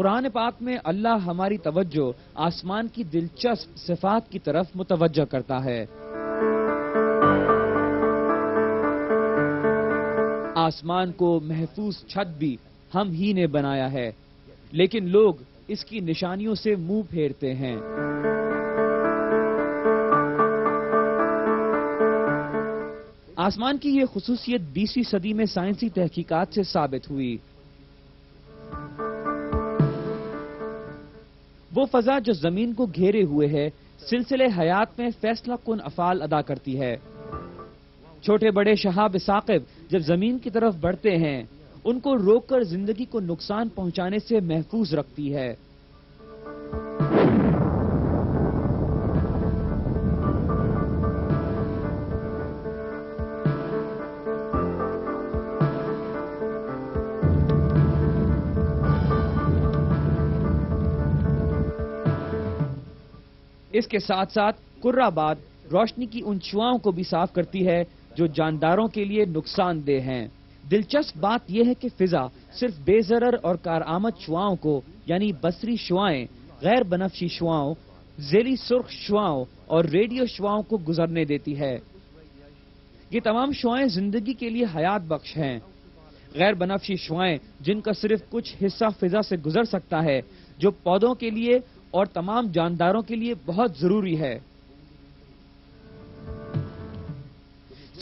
قرآن پاک میں اللہ ہماری توجہ آسمان کی دلچسپ صفات کی طرف متوجہ کرتا ہے۔ آسمان کو محفوظ چھت بھی ہم ہی نے بنایا ہے، لیکن لوگ اس کی نشانیوں سے منہ پھیرتے ہیں۔ آسمان کی یہ خصوصیت 20ویں صدی میں سائنسی تحقیقات سے ثابت ہوئی۔ وہ فضا جو زمین کو گھیرے ہوئے ہے، سلسلہ حیات میں فیصلہ کن افعال ادا کرتی ہے۔ چھوٹے بڑے شہاب ثاقب جب زمین کی طرف بڑھتے ہیں، ان کو روک کر زندگی کو نقصان پہنچانے سے محفوظ رکھتی ہے۔ اس کے ساتھ ساتھ کرہ باد روشنی کی ان شعاؤں کو بھی صاف کرتی ہے جو جانداروں کے لیے نقصان دہ ہیں۔ دلچسپ بات یہ ہے کہ فضا صرف بے ضرر اور کارآمد شعاؤں کو، یعنی بصری شعائیں، غیر بنفشی شعاؤں، ذیلی سرخ شعاؤں اور ریڈیو شعاؤں کو گزرنے دیتی ہے۔ یہ تمام شعائیں زندگی کے لیے حیات بخش ہیں۔ غیر بنفشی شعائیں جن کا صرف کچھ حصہ فضا سے گزر سکتا ہے، جو پودوں کے لیے اور تمام جانداروں کے لیے بہت ضروری ہے۔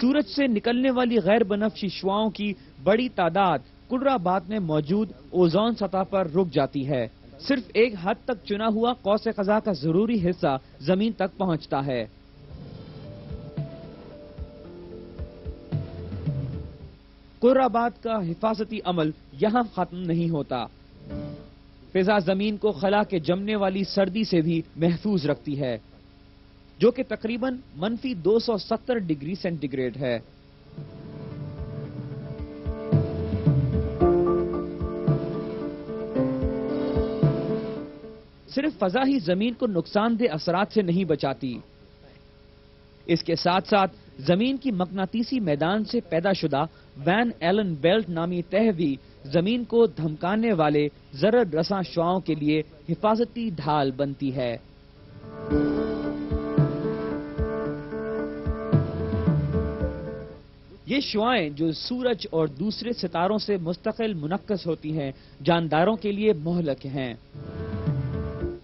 سورج سے نکلنے والی غیر بنفشی شعاؤں کی بڑی تعداد کرہ باد میں موجود اوزون سطح پر رک جاتی ہے۔ صرف ایک حد تک چنا ہوا قوس قزح کا ضروری حصہ زمین تک پہنچتا ہے۔ کرہ باد کا حفاظتی عمل یہاں ختم نہیں ہوتا۔ فضا زمین کو خلا کے جمنے والی سردی سے بھی محفوظ رکھتی ہے، جو کہ تقریباً -270 ڈگری سینٹی گریڈ ہے۔ صرف فضا ہی زمین کو نقصان دہ اثرات سے نہیں بچاتی، اس کے ساتھ ساتھ زمین کی مقناطیسی میدان سے پیدا شدہ وین ایلن بیلٹ نامی تہ بھی زمین کو دھمکانے والے ضرر رساں شعاؤں کے لیے حفاظتی ڈھال بنتی ہے۔ یہ شعائیں جو سورج اور دوسرے ستاروں سے مستقل منعکس ہوتی ہیں، جانداروں کے لیے مہلک ہیں۔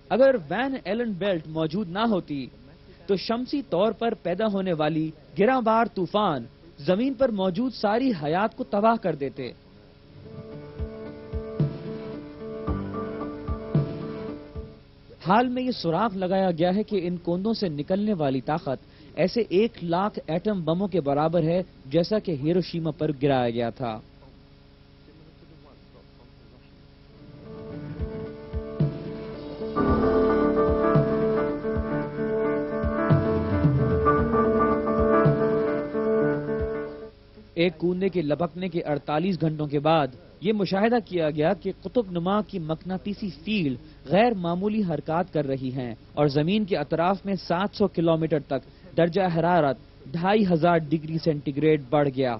اگر وین ایلن بیلٹ موجود نہ ہوتی تو شمسی طور پر پیدا ہونے والی گراں بار طوفان زمین پر موجود ساری حیات کو تباہ کر دیتے۔ حال میں یہ سراغ لگایا گیا ہے کہ ان کوندوں سے نکلنے والی طاقت ایسے 1,00,000 ایٹم بموں کے برابر ہے جیسا کہ ہیروشیما پر گرایا گیا تھا۔ ایک کوندے کے لپکنے کے 48 گھنٹوں کے بعد یہ مشاہدہ کیا گیا کہ قطب نما کی مقناطیسی فیلڈ غیر معمولی حرکات کر رہی ہیں اور زمین کے اطراف میں 700 کلومیٹر تک درجہ حرارت 2500 ڈگری سینٹی گریڈ بڑھ گیا۔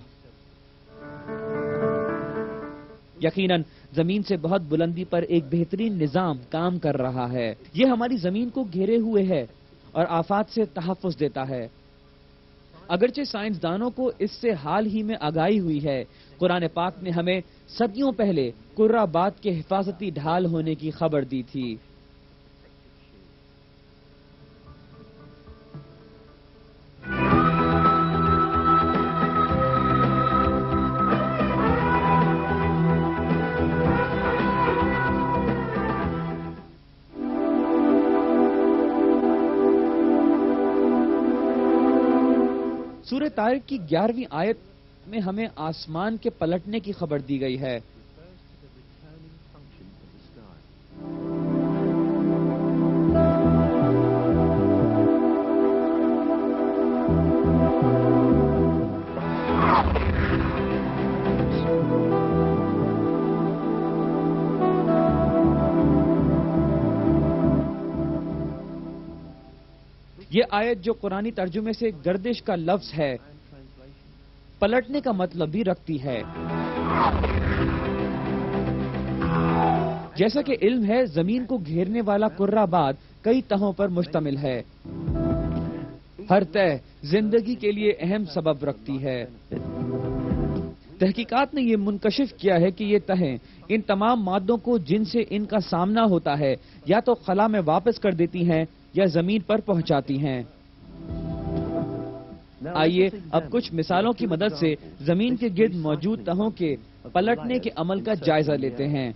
یقیناً زمین سے بہت بلندی پر ایک بہترین نظام کام کر رہا ہے۔ یہ ہماری زمین کو گھیرے ہوئے ہے اور آفات سے تحفظ دیتا ہے۔ اگرچہ سائنسدانوں کو اس سے حال ہی میں آگاہی ہوئی ہے، قرآن پاک نے ہمیں صدیوں پہلے کرہ باد کے حفاظتی ڈھال ہونے کی خبر دی تھی۔ سورہ طارق کی 11ویں آیت میں ہمیں آسمان کے پلٹنے کی خبر دی گئی ہے۔ یہ آیت جو قرآنی ترجمے سے گردش کا لفظ ہے، پلٹنے کا مطلب بھی رکھتی ہے۔ جیسا کہ علم ہے، زمین کو گھیرنے والا کرہ باد کئی تہوں پر مشتمل ہے۔ ہر تہ زندگی کے لیے اہم سبب رکھتی ہے۔ تحقیقات نے یہ منکشف کیا ہے کہ یہ تہیں ان تمام مادوں کو جن سے ان کا سامنا ہوتا ہے یا تو خلا میں واپس کر دیتی ہیں یا زمین پر پہنچاتی ہیں۔ آئیے اب کچھ مثالوں کی مدد سے زمین کے گرد موجود تہوں کے پلٹنے کے عمل کا جائزہ لیتے ہیں۔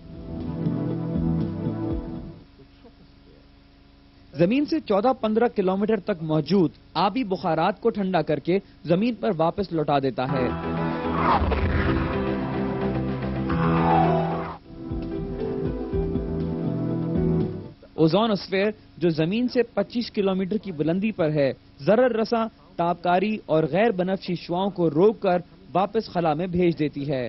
زمین سے 14-15 کلومیٹر تک موجود آبی بخارات کو ٹھنڈا کر کے زمین پر واپس لوٹا دیتا ہے۔ اوزونوسفیئر جو زمین سے 25 کلومیٹر کی بلندی پر ہے، ضرر رساں تابکاری اور غیر بنفشی شعاؤں کو روک کر واپس خلا میں بھیج دیتی ہے۔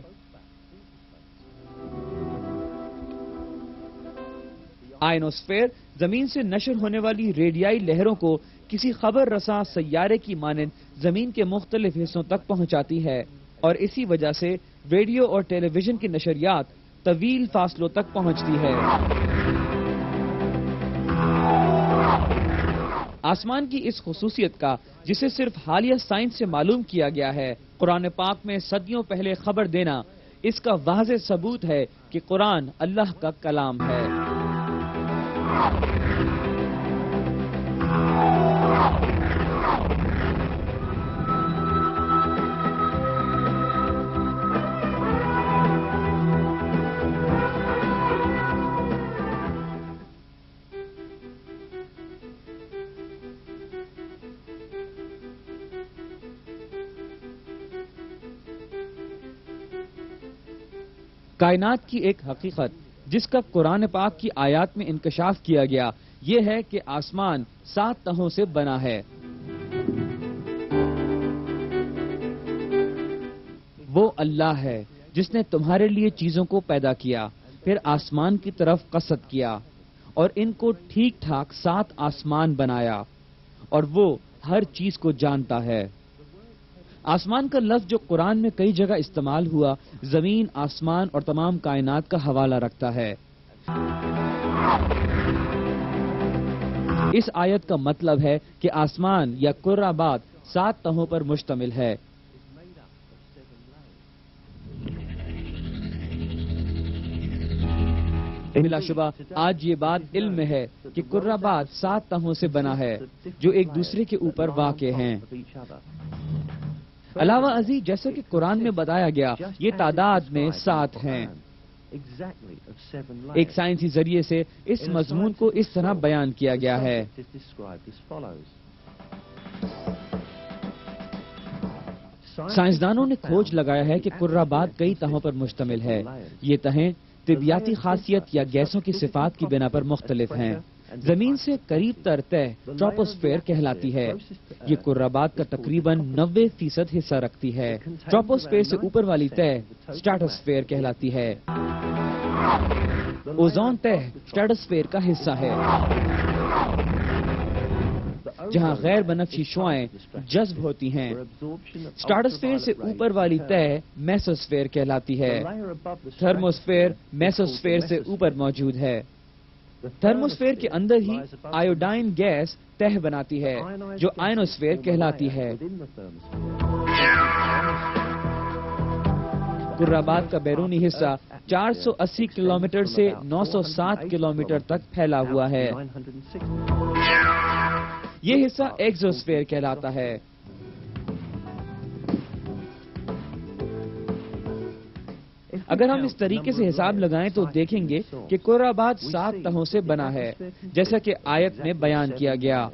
آئنوسفیئر زمین سے نشر ہونے والی ریڈیائی لہروں کو کسی خبر رساں سیارے کی مانند زمین کے مختلف حصوں تک پہنچاتی ہے، اور اسی وجہ سے ریڈیو اور ٹیلی ویژن کی نشریات طویل فاصلوں تک پہنچتی ہے۔ آسمان کی اس خصوصیت کا، جسے صرف حالیہ سائنس سے معلوم کیا گیا ہے، قرآن پاک میں صدیوں پہلے خبر دینا اس کا واضح ثبوت ہے کہ قرآن اللہ کا کلام ہے۔ کائنات کی ایک حقیقت جس کا قرآن پاک کی آیات میں انکشاف کیا گیا، یہ ہے کہ آسمان 7 تہوں سے بنا ہے۔ وہ اللہ ہے جس نے تمہارے لیے چیزوں کو پیدا کیا، پھر آسمان کی طرف قصد کیا اور ان کو ٹھیک ٹھاک 7 آسمان بنایا، اور وہ ہر چیز کو جانتا ہے۔ آسمان کا لفظ جو قرآن میں کئی جگہ استعمال ہوا، زمین، آسمان اور تمام کائنات کا حوالہ رکھتا ہے۔ اس آیت کا مطلب ہے کہ آسمان یا کرہ باد 7 تہوں پر مشتمل ہے۔ بلا شبہ آج یہ بات علم میں ہے کہ کرہ باد 7 تہوں سے بنا ہے جو ایک دوسرے کے اوپر واقع ہیں۔ علاوہ ازیں جیسے کہ قرآن میں بتایا گیا، یہ تعداد میں 7 ہیں۔ ایک سائنسی ذریعے سے اس مضمون کو اس طرح بیان کیا گیا ہے۔ سائنسدانوں نے کھوج لگایا ہے کہ کرہ باد کئی تہوں پر مشتمل ہے۔ یہ تہیں طبیعتی خاصیت یا گیسوں کی صفات کی بنا پر مختلف ہیں۔ زمین سے قریب تر تہ ٹراپوسفیئر کہلاتی ہے۔ یہ کرہ باد کا تقریباً 90% حصہ رکھتی ہے۔ ٹراپوسفیئر سے اوپر والی تہ اسٹریٹوسفیئر کہلاتی ہے۔ اوزون تہ اسٹریٹوسفیئر کا حصہ ہے جہاں غیر بنفشی شعاعیں جذب ہوتی ہیں۔ اسٹریٹوسفیئر سے اوپر والی تہ میسوسفیئر کہلاتی ہے۔ تھرموسفیئر میسوسفیئر سے اوپر موجود ہے۔ تھرموسفیئر کے اندر ہی آیوڈائن گیس تہ بناتی ہے جو آئنوسفیئر کہلاتی ہے۔ کرہ باد کا بیرونی حصہ 480 کلومیٹر سے 907 کلومیٹر تک پھیلا ہوا ہے۔ یہ حصہ ایگزوسفیئر کہلاتا ہے۔ اگر ہم اس طریقے سے حساب لگائیں تو دیکھیں گے کہ کرہ باد 7 تہوں سے بنا ہے، جیسا کہ آیت میں بیان کیا گیا۔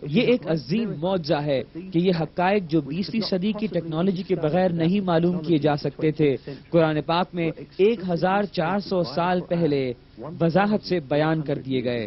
یہ ایک عظیم معجزہ ہے کہ یہ حقائق جو 20ویں صدی کی ٹیکنالوجی کے بغیر نہیں معلوم کیے جا سکتے تھے، قرآن پاک میں 1400 سال پہلے وضاحت سے بیان کر دیے گئے۔